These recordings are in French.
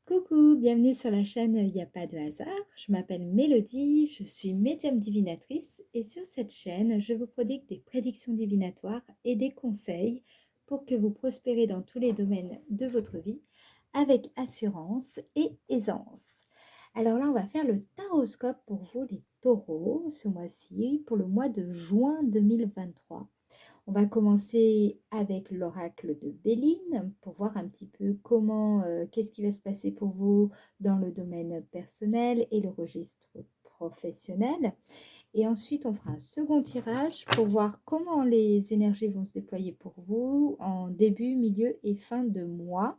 Coucou, bienvenue sur la chaîne Il n'y a pas de hasard. Je m'appelle Mélodie, je suis médium divinatrice et sur cette chaîne, je vous prodigue des prédictions divinatoires et des conseils pour que vous prospérez dans tous les domaines de votre vie avec assurance et aisance. Alors là, on va faire le taroscope pour vous les taureaux ce mois-ci, pour le mois de juin 2023. On va commencer avec l'oracle de Béline pour voir un petit peu qu'est-ce qui va se passer pour vous dans le domaine personnel et le registre professionnel. Et ensuite, on fera un second tirage pour voir comment les énergies vont se déployer pour vous en début, milieu et fin de mois.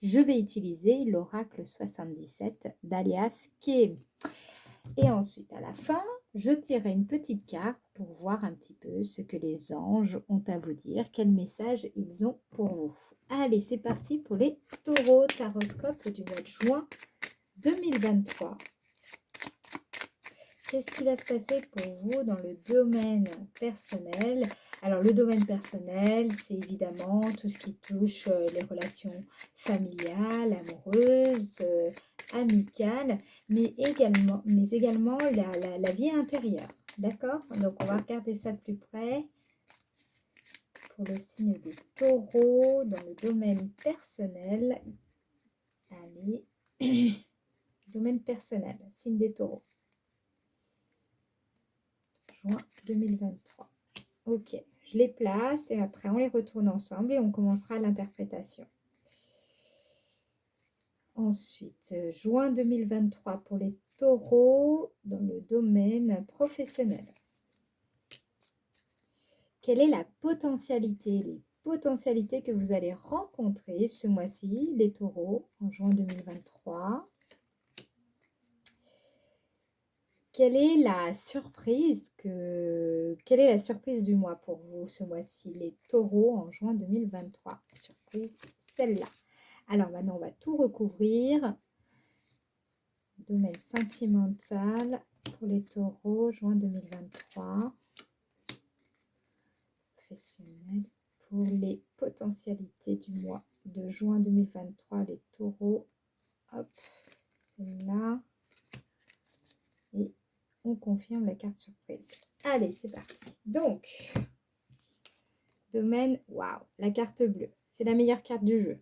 Je vais utiliser l'oracle 77 d'Alias Kay. Et ensuite, à la fin, je tirerai une petite carte pour voir un petit peu ce que les anges ont à vous dire, quel message ils ont pour vous. Allez, c'est parti pour les taureaux taroscope du mois de juin 2023. Qu'est-ce qui va se passer pour vous dans le domaine personnel? Alors, le domaine personnel, c'est évidemment tout ce qui touche les relations familiales, amoureuses, amicales, mais également la vie intérieure. D'accord? Donc, on va regarder ça de plus près pour le signe des taureaux dans le domaine personnel. Allez, domaine personnel, signe des taureaux. Juin 2023. Ok, je les place et après on les retourne ensemble et on commencera l'interprétation. Ensuite, juin 2023 pour les taureaux dans le domaine professionnel. Quelle est la potentialité, les potentialités que vous allez rencontrer ce mois-ci, les taureaux, en juin 2023? Quelle est la surprise du mois pour vous ce mois-ci, les taureaux en juin 2023? Surprise, celle-là. Alors maintenant, on va tout recouvrir. Domaine sentimental pour les taureaux, juin 2023. Professionnel pour les potentialités du mois de juin 2023, les taureaux. Hop, celle-là. Et on confirme la carte surprise. Allez, c'est parti. Donc, domaine, waouh, la carte bleue. C'est la meilleure carte du jeu.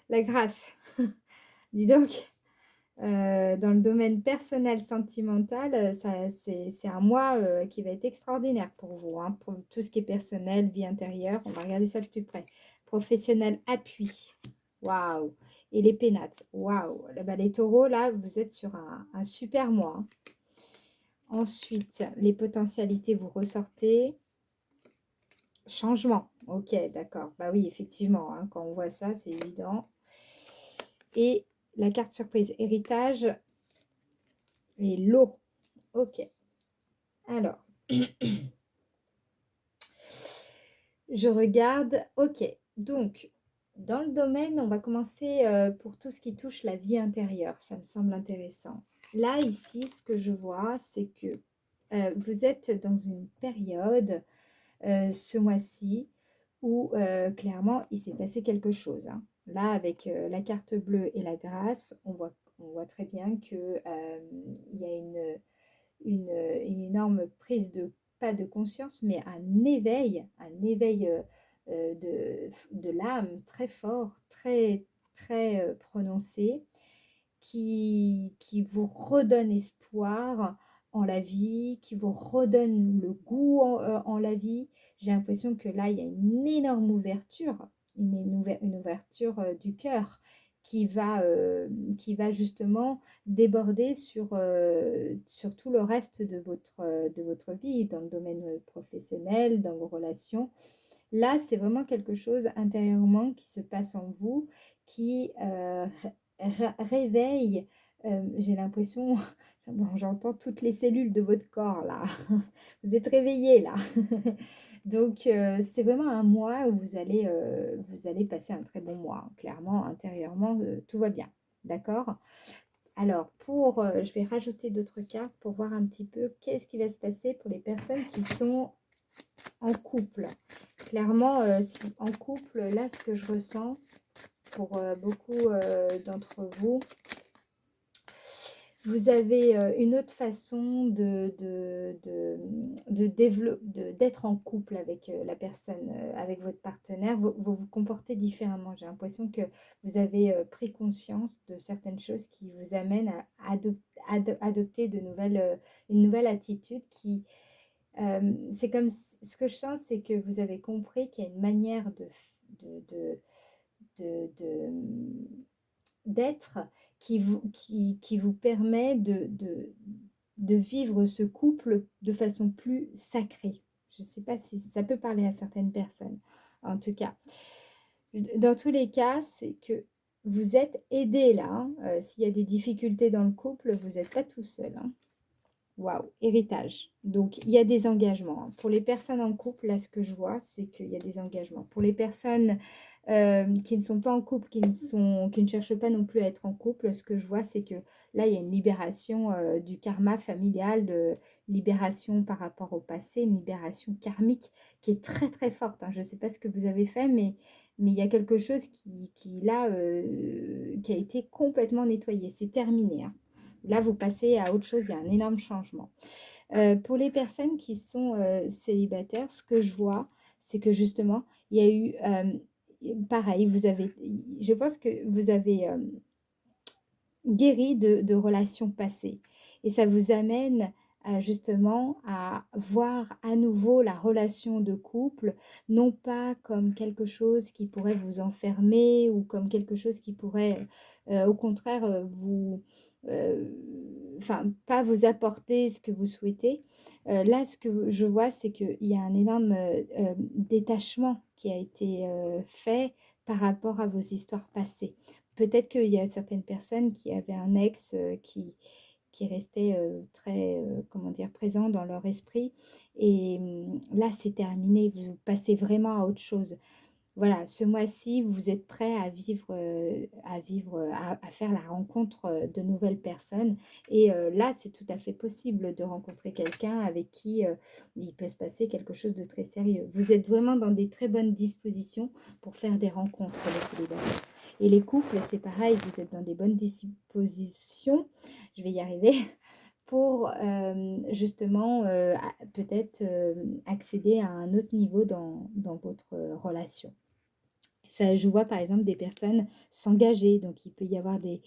La grâce. Dis donc, dans le domaine personnel, sentimental, c'est un mois qui va être extraordinaire pour vous. Hein, pour tout ce qui est personnel, vie intérieure. On va regarder ça de plus près. Professionnel, appui. Waouh. Et les pénates. Waouh. Les taureaux, là, vous êtes sur un super mois. Hein. Ensuite, les potentialités, vous ressortez. Changement. Ok, d'accord. Bah oui, effectivement, hein, quand on voit ça, c'est évident. Et la carte surprise, héritage et l'eau. Ok. Alors, je regarde. Ok. Donc, dans le domaine, on va commencer pour tout ce qui touche la vie intérieure. Ça me semble intéressant. Là, ici, ce que je vois, c'est que vous êtes dans une période ce mois-ci où clairement il s'est passé quelque chose. Hein. Là, avec la carte bleue et la grâce, on voit très bien que il y a une énorme prise de, pas de conscience, mais un éveil de l'âme très fort, très, très prononcé, qui vous redonne espoir en la vie, qui vous redonne le goût en la vie. J'ai l'impression que là, il y a une énorme ouverture, une ouverture du cœur qui va justement déborder sur tout le reste de votre vie, dans le domaine professionnel, dans vos relations. Là, c'est vraiment quelque chose intérieurement qui se passe en vous, qui réveille, j'ai l'impression, bon, j'entends toutes les cellules de votre corps là. Vous êtes réveillés là. Donc, c'est vraiment un mois où vous allez passer un très bon mois. Hein. Clairement, intérieurement, tout va bien. D'accord? Alors, je vais rajouter d'autres cartes pour voir un petit peu qu'est-ce qui va se passer pour les personnes qui sont en couple. Clairement, en couple, là, ce que je ressens, pour beaucoup d'entre vous. Vous avez une autre façon d'être en couple avec la personne, avec votre partenaire. Vous vous comportez différemment. J'ai l'impression que vous avez pris conscience de certaines choses qui vous amènent à adopter une nouvelle attitude qui, c'est comme ce que je sens, c'est que vous avez compris qu'il y a une manière de, de, d'être qui vous permet de vivre ce couple de façon plus sacrée. Je ne sais pas si ça peut parler à certaines personnes. En tout cas, dans tous les cas, c'est que vous êtes aidé là, hein. S'il y a des difficultés dans le couple, vous n'êtes pas tout seul, hein. Waouh, héritage. Donc, il y a des engagements, hein. Pour les personnes en couple, là, ce que je vois, c'est qu'il y a des engagements. Pour les personnes qui ne sont pas en couple, qui ne cherchent pas non plus à être en couple, ce que je vois, c'est que là, il y a une libération du karma familial, de libération par rapport au passé, une libération karmique qui est très, très forte, hein. Je ne sais pas ce que vous avez fait, mais il y a quelque chose là, qui a été complètement nettoyé. C'est terminé, hein. Là, vous passez à autre chose, il y a un énorme changement. Pour les personnes qui sont célibataires, ce que je vois, c'est que justement, il y a eu, pareil, je pense que vous avez guéri de relations passées. Et ça vous amène justement à voir à nouveau la relation de couple, non pas comme quelque chose qui pourrait vous enfermer ou comme quelque chose qui pourrait au contraire euh, enfin, pas vous apporter ce que vous souhaitez. Là, ce que je vois, c'est qu'il y a un énorme détachement qui a été fait par rapport à vos histoires passées. Peut-être qu'il y a certaines personnes qui avaient un ex qui restait très, comment dire, présent dans leur esprit. Et là, c'est terminé. Vous passez vraiment à autre chose. Voilà, ce mois-ci, vous êtes prêt à faire la rencontre de nouvelles personnes. Et là, c'est tout à fait possible de rencontrer quelqu'un avec qui il peut se passer quelque chose de très sérieux. Vous êtes vraiment dans des très bonnes dispositions pour faire des rencontres, les célibataires. Et les couples, c'est pareil, vous êtes dans des bonnes dispositions, je vais y arriver, pour justement peut-être accéder à un autre niveau dans votre relation. Ça, je vois par exemple des personnes s'engager, donc il peut y avoir des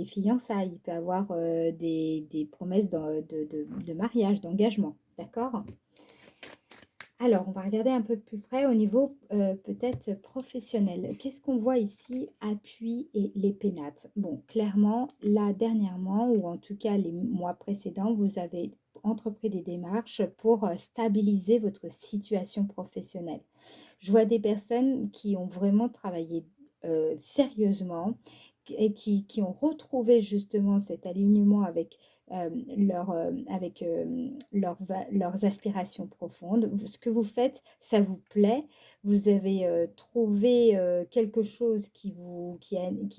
fiançailles, il peut y avoir des promesses de mariage, d'engagement, d'accord? Alors, on va regarder un peu plus près au niveau peut-être professionnel. Qu'est-ce qu'on voit ici? Appui et les pénates. Bon, clairement, là, dernièrement, ou en tout cas les mois précédents, vous avez entrepris des démarches pour stabiliser votre situation professionnelle. Je vois des personnes qui ont vraiment travaillé sérieusement et qui ont retrouvé justement cet alignement avec, leurs aspirations profondes. Ce que vous faites, ça vous plaît. Vous avez trouvé quelque chose qui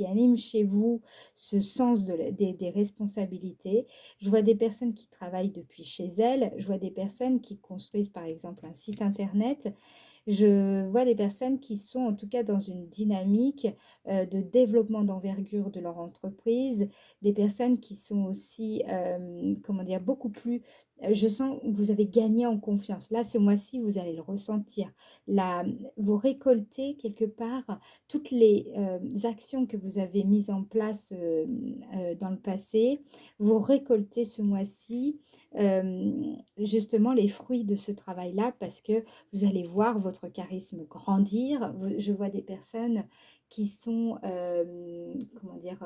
anime chez vous ce sens des responsabilités. Je vois des personnes qui travaillent depuis chez elles. Je vois des personnes qui construisent par exemple un site internet. Je vois des personnes qui sont en tout cas dans une dynamique de développement d'envergure de leur entreprise, des personnes qui sont aussi, comment dire, beaucoup plus, je sens que vous avez gagné en confiance. Là, ce mois-ci, vous allez le ressentir. Là, vous récoltez quelque part toutes les actions que vous avez mises en place dans le passé. Vous récoltez ce mois-ci justement les fruits de ce travail-là parce que vous allez voir votre charisme grandir. Je vois des personnes qui sont, comment dire,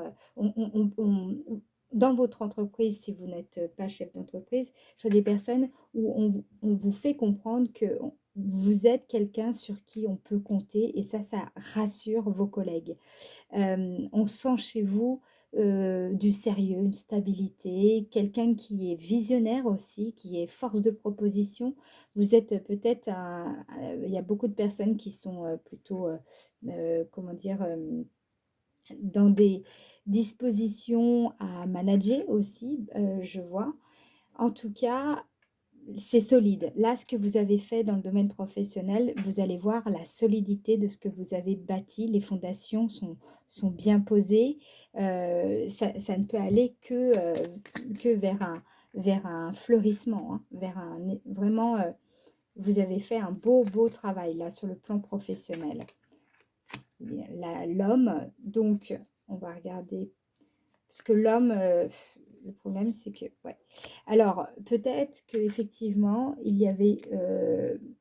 dans votre entreprise, si vous n'êtes pas chef d'entreprise, je vois des personnes où on vous fait comprendre que vous êtes quelqu'un sur qui on peut compter et ça rassure vos collègues. On sent chez vous du sérieux, une stabilité, quelqu'un qui est visionnaire aussi, qui est force de proposition. Vous êtes peut-être il y a beaucoup de personnes qui sont plutôt, comment dire, dans des dispositions à manager aussi, je vois. En tout cas, c'est solide. Là, ce que vous avez fait dans le domaine professionnel, vous allez voir la solidité de ce que vous avez bâti. Les fondations sont bien posées. Ça ne peut aller que vers un fleurissement, hein, vers un, vraiment, vous avez fait un beau travail là sur le plan professionnel. L'homme, donc, on va regarder parce que l'homme, le problème, c'est que ouais. Alors, peut-être qu'effectivement, il y avait,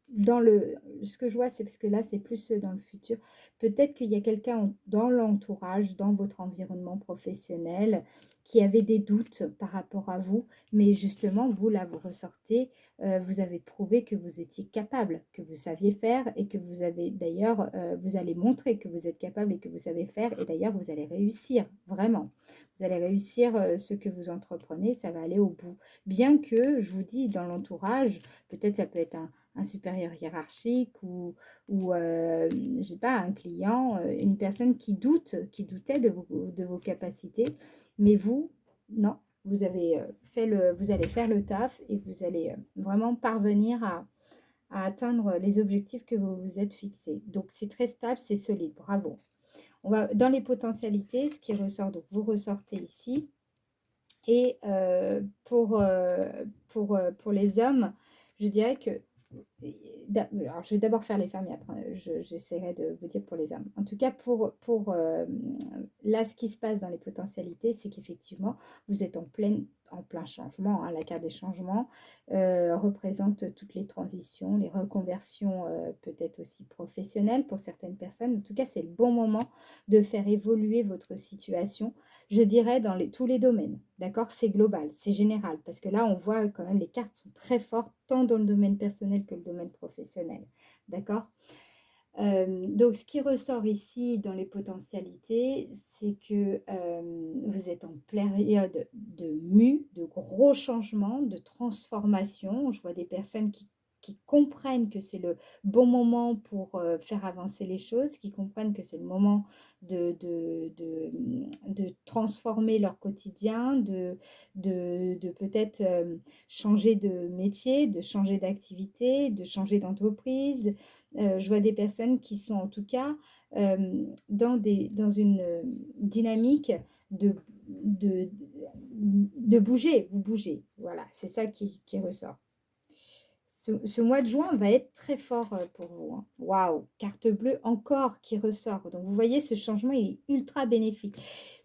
dans le ce que je vois, c'est parce que là, c'est plus, dans le futur. Peut-être qu'il y a quelqu'un dans l'entourage, dans votre environnement professionnel, qui avait des doutes par rapport à vous. Mais justement, vous, là, vous ressortez, vous avez prouvé que vous étiez capable, que vous saviez faire et que vous avez d'ailleurs, vous allez montrer que vous êtes capable et que vous savez faire et d'ailleurs, vous allez réussir, vraiment. Vous allez réussir ce que vous entreprenez, ça va aller au bout. Bien que, je vous dis, dans l'entourage, peut-être ça peut être un supérieur hiérarchique ou je sais pas, un client, une personne qui doutait de vos capacités. Mais vous, non, vous avez vous allez faire le taf et vous allez vraiment parvenir à atteindre les objectifs que vous vous êtes fixés. Donc, c'est très stable, c'est solide. Bravo. On va dans les potentialités, ce qui ressort, donc vous ressortez ici. Et pour les hommes, je dirais que alors, je vais d'abord faire les femmes et après j'essaierai de vous dire pour les hommes. En tout cas, là, ce qui se passe dans les potentialités, c'est qu'effectivement, vous êtes en plein changement, hein. La carte des changements représente toutes les transitions, les reconversions, peut-être aussi professionnelles pour certaines personnes. En tout cas, c'est le bon moment de faire évoluer votre situation, je dirais, dans tous les domaines. D'accord? C'est global, c'est général, parce que là, on voit quand même les cartes sont très fortes, tant dans le domaine personnel que le domaine professionnel. D'accord? Donc, ce qui ressort ici dans les potentialités, c'est que vous êtes en période de mue, de gros changements, de transformation. Je vois des personnes qui comprennent que c'est le bon moment pour faire avancer les choses, qui comprennent que c'est le moment de transformer leur quotidien, de peut-être changer de métier, de changer d'activité, de changer d'entreprise. Je vois des personnes qui sont en tout cas dans une dynamique de, de, de bouger. Vous bougez. Voilà, c'est ça qui ressort. Ce mois de juin va être très fort pour vous, hein. Waouh, carte bleue encore qui ressort. Donc, vous voyez, ce changement il est ultra bénéfique.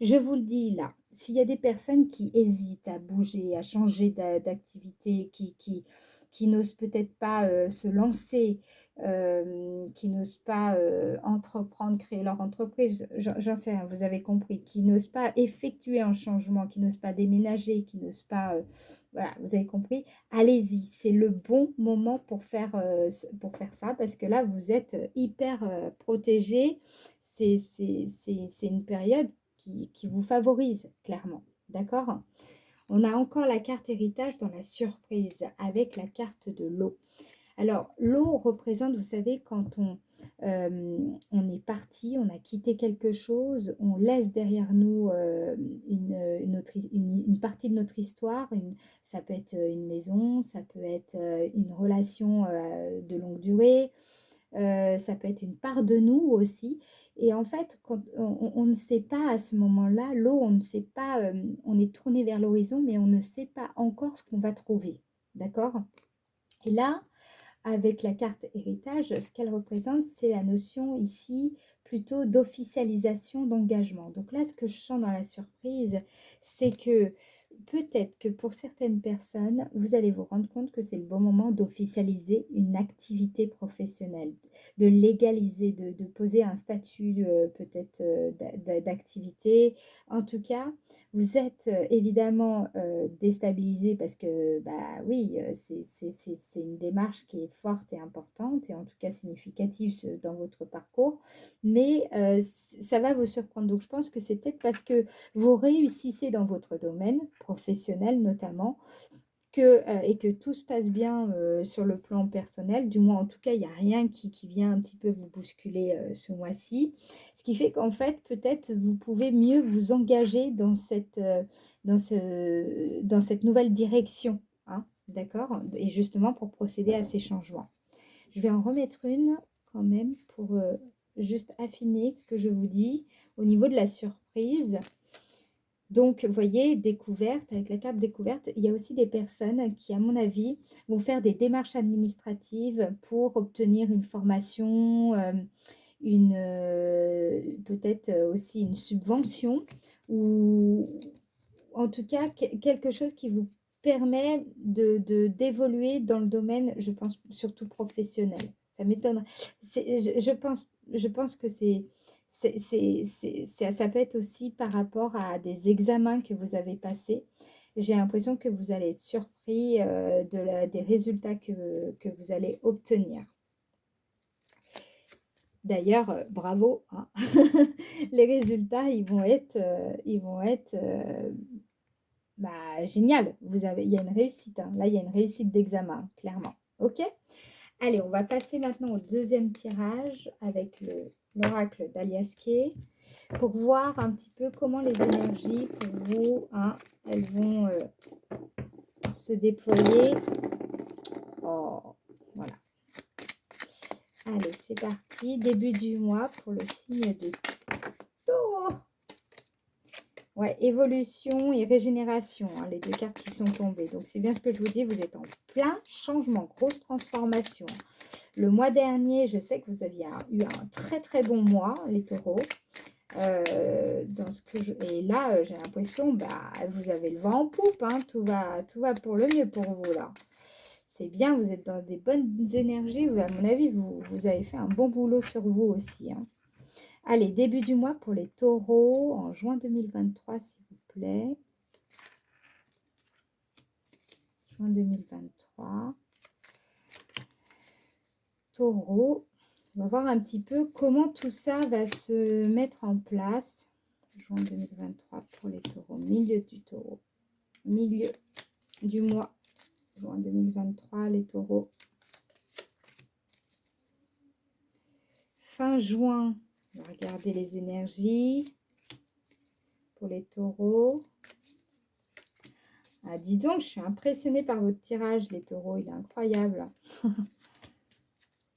Je vous le dis là, s'il y a des personnes qui hésitent à bouger, à changer d'activité, qui n'osent peut-être pas se lancer, qui n'osent pas entreprendre, créer leur entreprise, j'en sais rien, vous avez compris, qui n'osent pas effectuer un changement, qui n'osent pas déménager, qui n'osent pas... voilà, vous avez compris. Allez-y, c'est le bon moment pour faire ça parce que là, vous êtes hyper protégé. C'est une période qui vous favorise, clairement. D'accord? On a encore la carte héritage dans la surprise avec la carte de l'eau. Alors, l'eau représente, vous savez, quand on est parti, on a quitté quelque chose, on laisse derrière nous une partie de notre histoire. Ça peut être une maison, ça peut être une relation de longue durée, ça peut être une part de nous aussi. Et en fait, quand on ne sait pas à ce moment-là, l'eau, on ne sait pas, on est tourné vers l'horizon, mais on ne sait pas encore ce qu'on va trouver. D'accord? Et là, avec la carte héritage, ce qu'elle représente, c'est la notion ici plutôt d'officialisation d'engagement. Donc là, ce que je sens dans la surprise, c'est que peut-être que pour certaines personnes, vous allez vous rendre compte que c'est le bon moment d'officialiser une activité professionnelle, de légaliser, de poser un statut peut-être d'activité. En tout cas, vous êtes évidemment déstabilisé parce que, bah oui, c'est une démarche qui est forte et importante et en tout cas significative dans votre parcours, mais ça va vous surprendre. Donc, je pense que c'est peut-être parce que vous réussissez dans votre domaine professionnel notamment et que tout se passe bien sur le plan personnel. Du moins, en tout cas, il n'y a rien qui vient un petit peu vous bousculer ce mois-ci. Ce qui fait qu'en fait, peut-être vous pouvez mieux vous engager dans cette nouvelle direction, hein. d'accord? Et justement pour procéder à ces changements. Je vais en remettre une quand même pour juste affiner ce que je vous dis au niveau de la surprise. Donc, vous voyez, découverte, avec la carte découverte, il y a aussi des personnes qui, à mon avis, vont faire des démarches administratives pour obtenir une formation, peut-être aussi une subvention ou en tout cas quelque chose qui vous permet d'évoluer dans le domaine, je pense, surtout professionnel. Ça m'étonnerait. Je pense que ça peut être aussi par rapport à des examens que vous avez passés. J'ai l'impression que vous allez être surpris des résultats que vous allez obtenir. D'ailleurs, bravo, hein. Les résultats, ils vont être bah, génial. Il y a une réussite, hein. Là, il y a une réussite d'examen, clairement. OK? Allez, on va passer maintenant au deuxième tirage avec l'oracle d'Aliaské pour voir un petit peu comment les énergies pour vous, hein, elles vont se déployer. Oh, voilà. Allez, c'est parti. Début du mois pour le signe de Taureau. Ouais, évolution et régénération, hein, les deux cartes qui sont tombées. Donc, c'est bien ce que je vous dis, vous êtes en plein changement, grosse transformation. Le mois dernier, je sais que vous aviez eu un très très bon mois, les taureaux. Et là, j'ai l'impression, bah, vous avez le vent en poupe, hein, tout va pour le mieux pour vous, là. C'est bien, vous êtes dans des bonnes énergies. À mon avis, vous avez fait un bon boulot sur vous aussi, hein. Allez, début du mois pour les taureaux, en juin 2023, s'il vous plaît. Juin 2023. Taureau, on va voir un petit peu comment tout ça va se mettre en place. Juin 2023 pour les taureaux, milieu du taureau. Milieu du mois, juin 2023, les taureaux. Fin juin, on va regarder les énergies pour les taureaux. Ah, dis donc, je suis impressionnée par votre tirage, les taureaux, il est incroyable.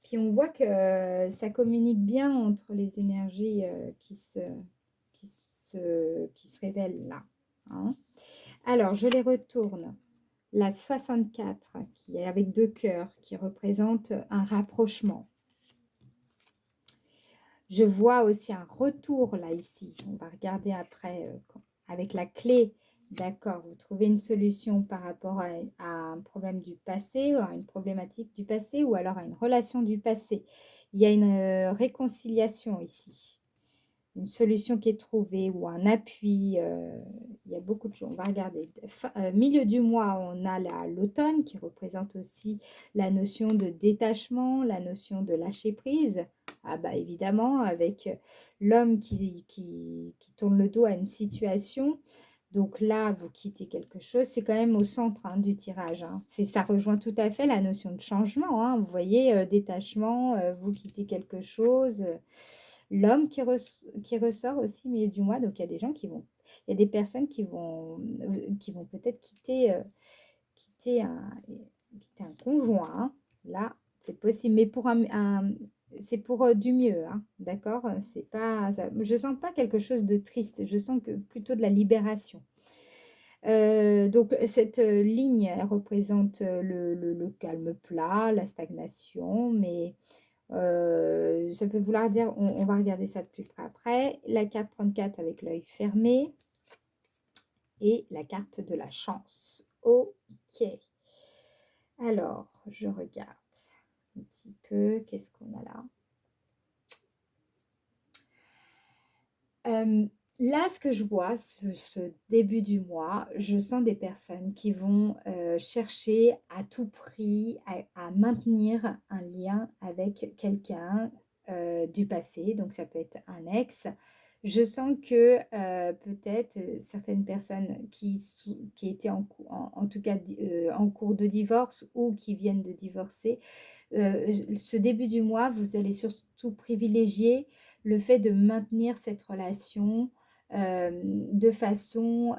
Puis on voit que ça communique bien entre les énergies qui se révèlent là, hein. Alors, je les retourne. La 64, qui est avec deux cœurs, qui représente un rapprochement. Je vois aussi un retour là, ici. On va regarder après avec la clé. D'accord, vous trouvez une solution par rapport à un problème du passé, ou à une problématique du passé, ou alors à une relation du passé. Il y a une réconciliation ici. Une solution qui est trouvée ou un appui. Il y a beaucoup de choses. On va regarder. Milieu du mois, on a l'automne qui représente aussi la notion de détachement, la notion de lâcher prise. Ah bah évidemment, avec l'homme qui tourne le dos à une situation. Donc là, vous quittez quelque chose. C'est quand même au centre, hein, du tirage, hein. Ça rejoint tout à fait la notion de changement, hein. Vous voyez, détachement, vous quittez quelque chose. L'homme qui ressort aussi au milieu du mois. Donc il y a des gens il y a des personnes qui vont peut-être quitter un conjoint, hein. Là, c'est possible, mais c'est pour du mieux, hein, d'accord? C'est pas, je sens pas quelque chose de triste, je sens que plutôt de la libération. Donc cette ligne, elle représente le calme plat, la stagnation, mais ça peut vouloir dire, on va regarder ça de plus près après, la carte 34 avec l'œil fermé et la carte de la chance. Ok. Alors, je regarde un petit peu, qu'est-ce qu'on a là? Là, ce que je vois, ce début du mois, je sens des personnes qui vont chercher à tout prix à maintenir un lien avec quelqu'un du passé. Donc, ça peut être un ex. Je sens que peut-être certaines personnes qui étaient en tout cas en cours de divorce ou qui viennent de divorcer, ce début du mois, vous allez surtout privilégier le fait de maintenir cette relation de façon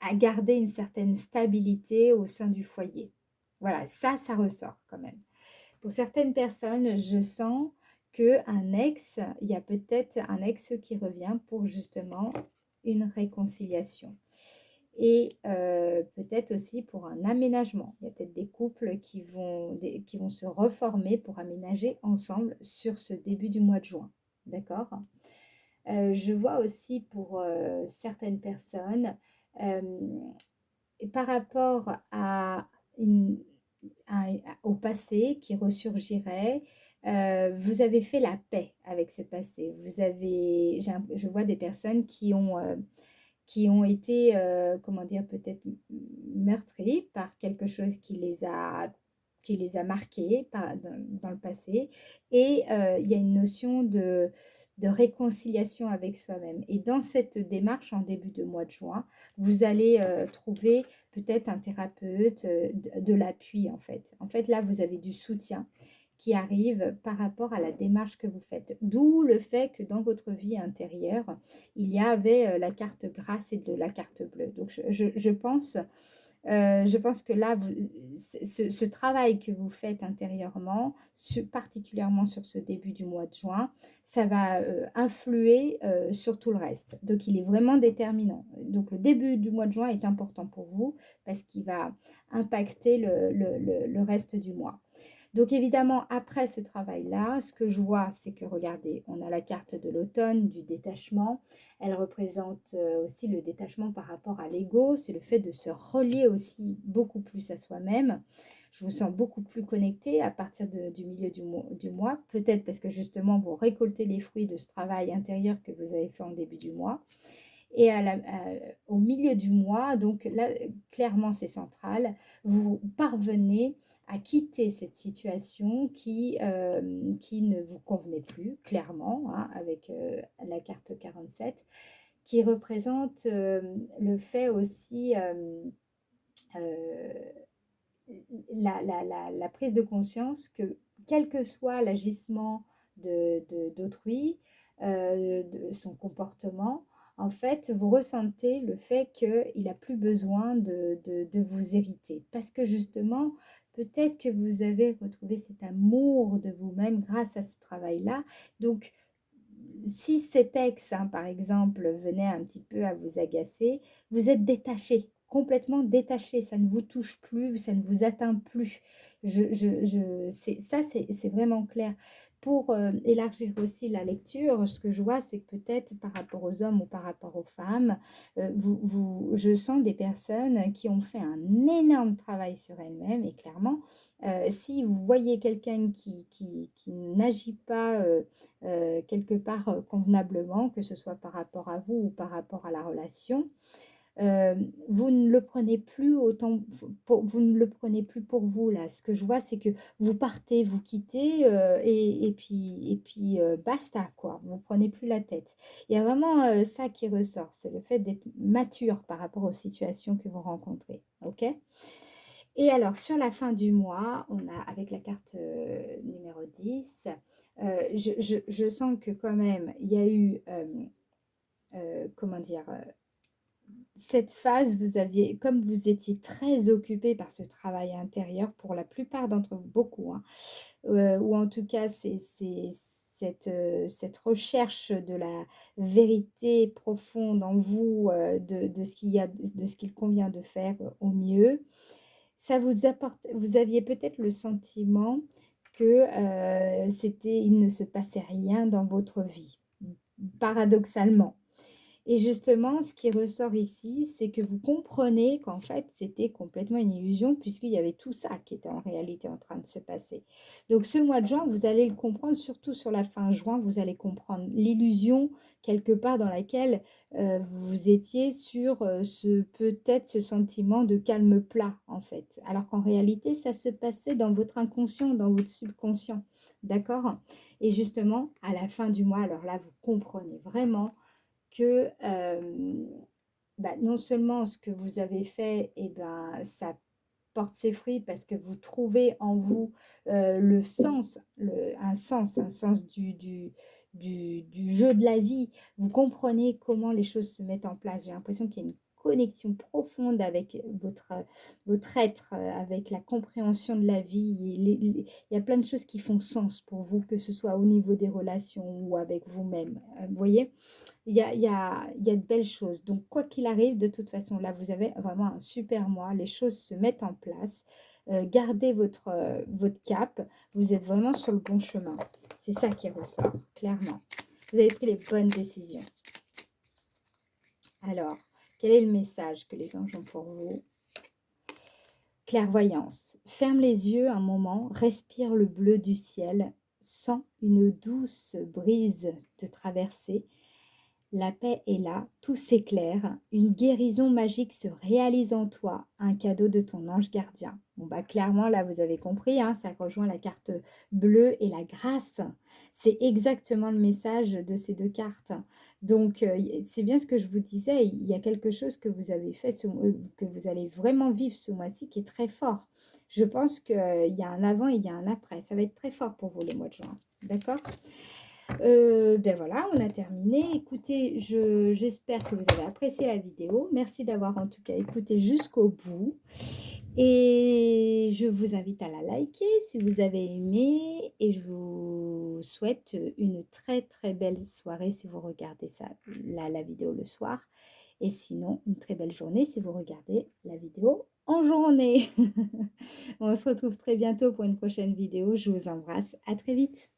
à garder une certaine stabilité au sein du foyer. Voilà, ça ressort quand même. Pour certaines personnes, je sens qu'un ex, il y a peut-être un ex qui revient pour justement une réconciliation. Et peut-être aussi pour un aménagement. Il y a peut-être des couples qui vont se reformer pour aménager ensemble sur ce début du mois de juin. D'accord? Je vois aussi pour certaines personnes, euh, par rapport à une au passé qui ressurgirait, vous avez fait la paix avec ce passé. Vous avez je vois des personnes qui ont été, comment dire? Peut-être meurtries par quelque chose qui les a marquées dans le passé et il y a une notion de réconciliation avec soi-même et dans cette démarche en début de mois de juin, vous allez, trouver peut-être un thérapeute, de l'appui en fait. En fait, là, vous avez du soutien qui arrive par rapport à la démarche que vous faites. D'où le fait que dans votre vie intérieure, il y avait la carte grâce et de la carte bleue. Donc, je pense que là, ce travail que vous faites intérieurement, particulièrement sur ce début du mois de juin, ça va influer sur tout le reste. Donc, il est vraiment déterminant. Donc, le début du mois de juin est important pour vous parce qu'il va impacter le reste du mois. Donc évidemment, après ce travail-là, ce que je vois, c'est que regardez, on a la carte de l'automne, du détachement. Elle représente aussi le détachement par rapport à l'ego. C'est le fait de se relier aussi beaucoup plus à soi-même. Je vous sens beaucoup plus connecté à partir du milieu du mois. Peut-être parce que justement, vous récoltez les fruits de ce travail intérieur que vous avez fait en début du mois. Et au milieu du mois, donc là, clairement, c'est central, vous parvenez à quitter cette situation qui ne vous convenait plus, clairement, hein, avec la carte 47, qui représente le fait aussi, euh, la prise de conscience que quel que soit l'agissement d'autrui, de son comportement, en fait, vous ressentez le fait qu'il n'a plus besoin de vous hériter. Parce que justement, peut-être que vous avez retrouvé cet amour de vous-même grâce à ce travail-là. Donc, si cet ex, hein, par exemple, venait un petit peu à vous agacer, vous êtes détaché, complètement détaché, ça ne vous touche plus, ça ne vous atteint plus. C'est vraiment clair. Pour élargir aussi la lecture, ce que je vois, c'est que peut-être par rapport aux hommes ou par rapport aux femmes, je sens des personnes qui ont fait un énorme travail sur elles-mêmes et clairement, si vous voyez quelqu'un qui n'agit pas quelque part convenablement, que ce soit par rapport à vous ou par rapport à la relation, vous ne le prenez plus autant, vous ne le prenez plus pour vous là. Ce que je vois, c'est que vous partez, vous quittez et puis basta quoi. Vous ne prenez plus la tête. Il y a vraiment ça qui ressort, c'est le fait d'être mature par rapport aux situations que vous rencontrez. Ok? Et alors, sur la fin du mois, on a avec la carte numéro 10, je sens que quand même, il y a eu, comment dire, cette phase, vous aviez, comme vous étiez très occupé par ce travail intérieur, pour la plupart d'entre vous, beaucoup, hein, ou en tout cas, c'est cette recherche de la vérité profonde en vous, de ce qu'il y a, de ce qu'il convient de faire au mieux. Ça vous apporte vous aviez peut-être le sentiment que, il ne se passait rien dans votre vie, paradoxalement. Et justement, ce qui ressort ici, c'est que vous comprenez qu'en fait, c'était complètement une illusion puisqu'il y avait tout ça qui était en réalité en train de se passer. Donc ce mois de juin, vous allez le comprendre, surtout sur la fin juin, vous allez comprendre l'illusion quelque part dans laquelle vous étiez sur peut-être ce sentiment de calme plat en fait. Alors qu'en réalité, ça se passait dans votre inconscient, dans votre subconscient. D'accord? Et justement, à la fin du mois, alors là, vous comprenez vraiment que bah, non seulement ce que vous avez fait, et ben, ça porte ses fruits parce que vous trouvez en vous le sens, un sens du jeu de la vie. Vous comprenez comment les choses se mettent en place. J'ai l'impression qu'il y a une connexion profonde avec votre être, avec la compréhension de la vie. Et il y a plein de choses qui font sens pour vous, que ce soit au niveau des relations ou avec vous-même. Vous voyez? Il y a de belles choses. Donc, quoi qu'il arrive, de toute façon, là, vous avez vraiment un super mois. Les choses se mettent en place. Gardez votre cap. Vous êtes vraiment sur le bon chemin. C'est ça qui ressort, clairement. Vous avez pris les bonnes décisions. Alors, quel est le message que les anges ont pour vous? Clairvoyance. Ferme les yeux un moment, respire le bleu du ciel, sens une douce brise te traverser. La paix est là, tout s'éclaire, une guérison magique se réalise en toi, un cadeau de ton ange gardien. Bon bah clairement là vous avez compris, hein, ça rejoint la carte bleue et la grâce. C'est exactement le message de ces deux cartes. Donc c'est bien ce que je vous disais, il y a quelque chose que vous avez fait, que vous allez vraiment vivre ce mois-ci qui est très fort. Je pense qu'il y a un avant et il y a un après. Ça va être très fort pour vous le mois de juin. D'accord? Ben voilà, on a terminé. Écoutez, j'espère que vous avez apprécié la vidéo. Merci d'avoir en tout cas écouté jusqu'au bout. Et je vous invite à la liker si vous avez aimé. Et je vous souhaite une très très belle soirée si vous regardez ça, la vidéo le soir. Et sinon, une très belle journée si vous regardez la vidéo en journée. On se retrouve très bientôt pour une prochaine vidéo. Je vous embrasse. À très vite.